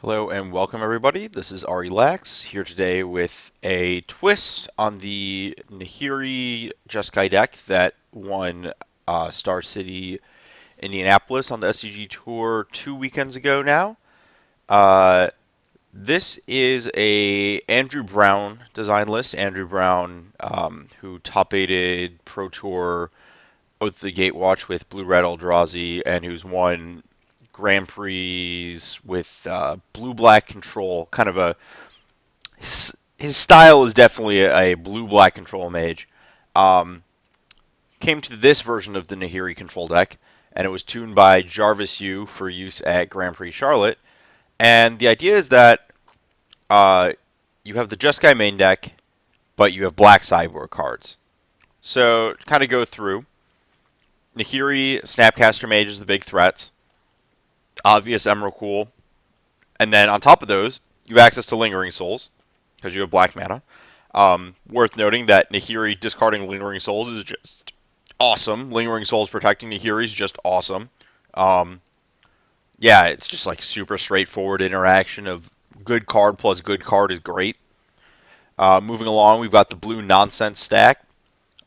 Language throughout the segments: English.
Hello and welcome everybody. This is Ari Lax here today with a twist on the Nahiri Jeskai deck that won Star City Indianapolis on the SCG Tour 2 weekends ago now. Uh, this is a Andrew Brown design list. Andrew Brown, who top-aided Pro Tour Oath the Gatewatch with Blue Red Eldrazi and who's won Grand Prix with blue black control. Kind of a his style is definitely a blue black control mage. Um, Came to this version of the Nahiri control deck, and it was tuned by Jarvis Yu for use at Grand Prix Charlotte. And the idea is that uh, you have the Jeskai main deck, but you have black sideboard cards. So kind of go through. Nahiri Snapcaster Mage is the big threats. Obvious Emrakul. And then on top of those, you have access to Lingering Souls, because you have black mana. Worth noting that Nahiri discarding Lingering Souls is just awesome. Lingering Souls protecting Nahiri is just awesome. Yeah, it's just like super straightforward interaction of good card plus good card is great. Moving along, we've got the blue nonsense stack.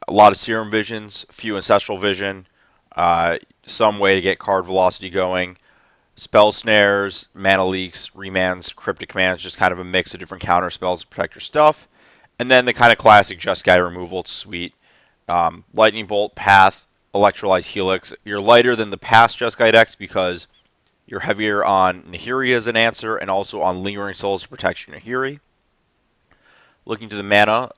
A lot of Serum Visions, few Ancestral Vision, some way to get card velocity going. Spell snares, mana leaks, remands, cryptic commands, just kind of a mix of different counter spells to protect your stuff. And then the kind of classic Jeskai removal suite. Lightning Bolt, Path, Electrolyze, Helix. You're lighter than the past Jeskai decks because you're heavier on Nahiri as an answer and also on Lingering Souls to protect your Nahiri. Looking to the mana,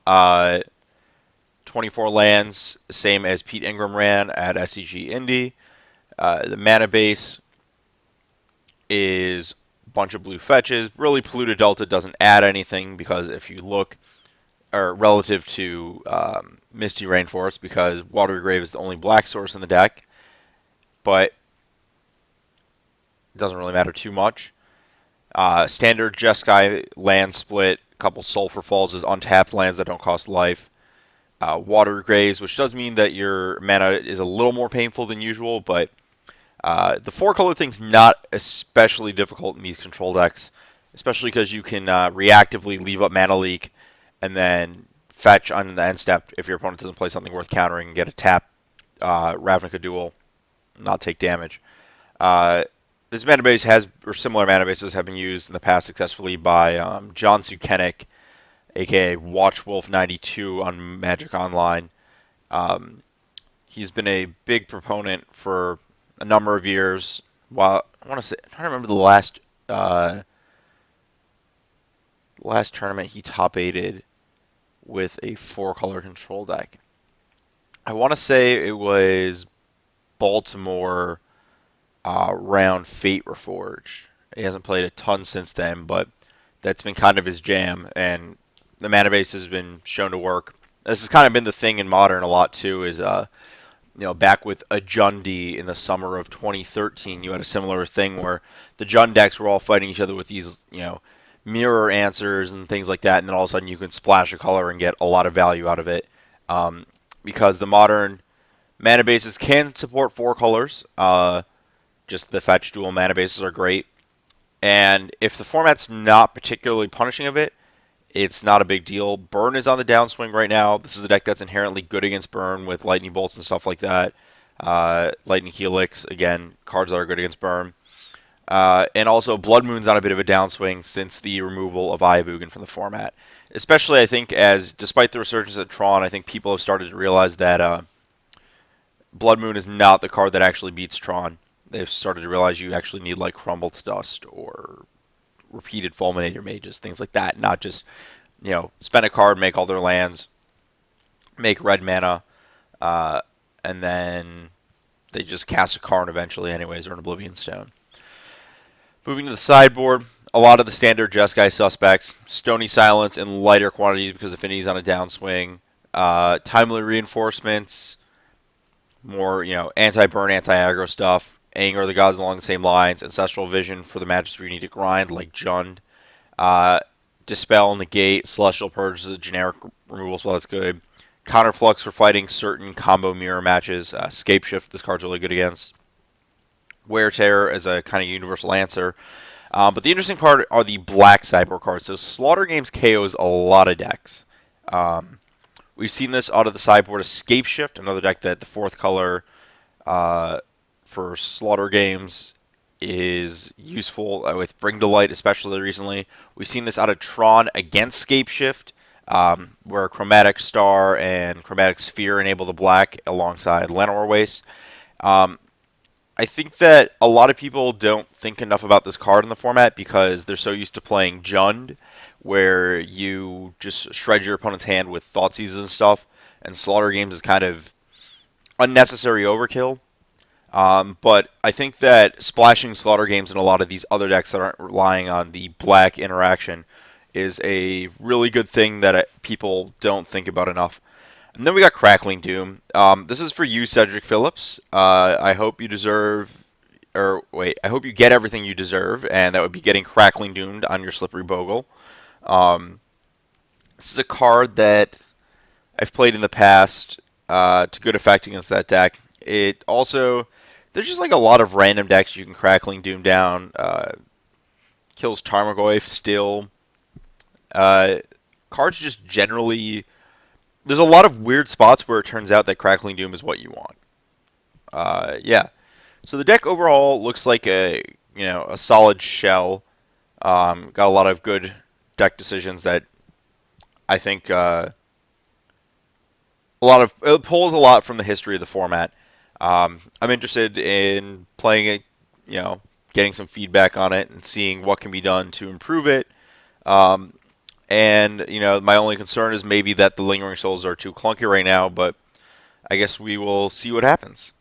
24 lands, same as Pete Ingram ran at SCG Indy. The mana base is a bunch of blue fetches. Really, Polluted Delta doesn't add anything because if you look, or relative to Misty Rainforest, because Watery Grave is the only black source in the deck, but it doesn't really matter too much. Standard Jeskai land split, a couple Sulfur Falls as untapped lands that don't cost life. Watery Graves, which does mean that your mana is a little more painful than usual, but the four-color thing's not especially difficult in these control decks, especially because you can reactively leave up Mana Leak and then fetch on the end step if your opponent doesn't play something worth countering and get a tap Ravnica Duel, not take damage. This mana base has, or similar mana bases have been used in the past successfully by John Sukenik, aka Watchwolf92 on Magic Online. He's been a big proponent for a number of years. While I want to say, I'm trying to remember the last tournament he top aided with a four-color control deck. I want to say it was Baltimore round Fate Reforged. He hasn't played a ton since then, but that's been kind of his jam, and the mana base has been shown to work. This has kind of been the thing in Modern a lot too, is back with a Jundi in the summer of 2013, you had a similar thing where the Jund decks were all fighting each other with these, mirror answers and things like that, and then all of a sudden you can splash a color and get a lot of value out of it. Because the Modern mana bases can support four colors, just the fetch dual mana bases are great. And if the format's not particularly punishing of it, it's not a big deal. Burn is on the downswing right now. This is a deck that's inherently good against Burn with Lightning Bolts and stuff like that. Lightning Helix, again, cards that are good against Burn. And also Blood Moon's on a bit of a downswing since the removal of Ayabugan from the format. Especially, I think, as despite the resurgence of Tron, I think people have started to realize that Blood Moon is not the card that actually beats Tron. They've started to realize you actually need like Crumble to Dust or repeated Fulminator Mages, things like that. Not just, spend a card, make all their lands, make red mana, and then they just cast a Karn eventually anyways, or an Oblivion Stone. Moving to the sideboard, a lot of the standard Jeskai suspects. Stony Silence in lighter quantities because Affinity's on a downswing. Timely Reinforcements, more, anti-burn, anti-aggro stuff. Anger of the Gods along the same lines. Ancestral Vision for the matches where you need to grind, like Jund. Dispel, Negate, Celestial Purge is a generic removal spell that's good. Counterflux for fighting certain combo mirror matches. Scapeshift, this card's really good against. Wear Terror as a kind of universal answer. But the interesting part are the black sideboard cards. So Slaughter Games KOs a lot of decks. Um, we've seen this out of the sideboard. Escape Shift, another deck that the fourth color uh, for Slaughter Games is useful with Bring to Light, especially recently. We've seen this out of Tron against Scape Shift, where Chromatic Star and Chromatic Sphere enable the black alongside Lenore Waste. Um, I think that a lot of people don't think enough about this card in the format because they're so used to playing Jund, where you just shred your opponent's hand with Thoughtseizes and stuff, and Slaughter Games is kind of unnecessary overkill. But I think that splashing Slaughter Games in a lot of these other decks that aren't relying on the black interaction is a really good thing that people don't think about enough. And then we got Crackling Doom. This is for you, Cedric Phillips. I hope you deserve, or wait, I hope you get everything you deserve, and that would be getting Crackling Doomed on your Slippery Bogle. Um, this is a card that I've played in the past to good effect against that deck. It also, there's just like a lot of random decks you can Crackling Doom down. Kills Tarmogoyf still. Cards just generally, there's a lot of weird spots where it turns out that Crackling Doom is what you want. Yeah. So the deck overall looks like a solid shell. Got a lot of good deck decisions that I think it pulls a lot from the history of the format. I'm interested in playing it, getting some feedback on it and seeing what can be done to improve it. Um, and my only concern is maybe that the Lingering Souls are too clunky right now, but I guess we will see what happens.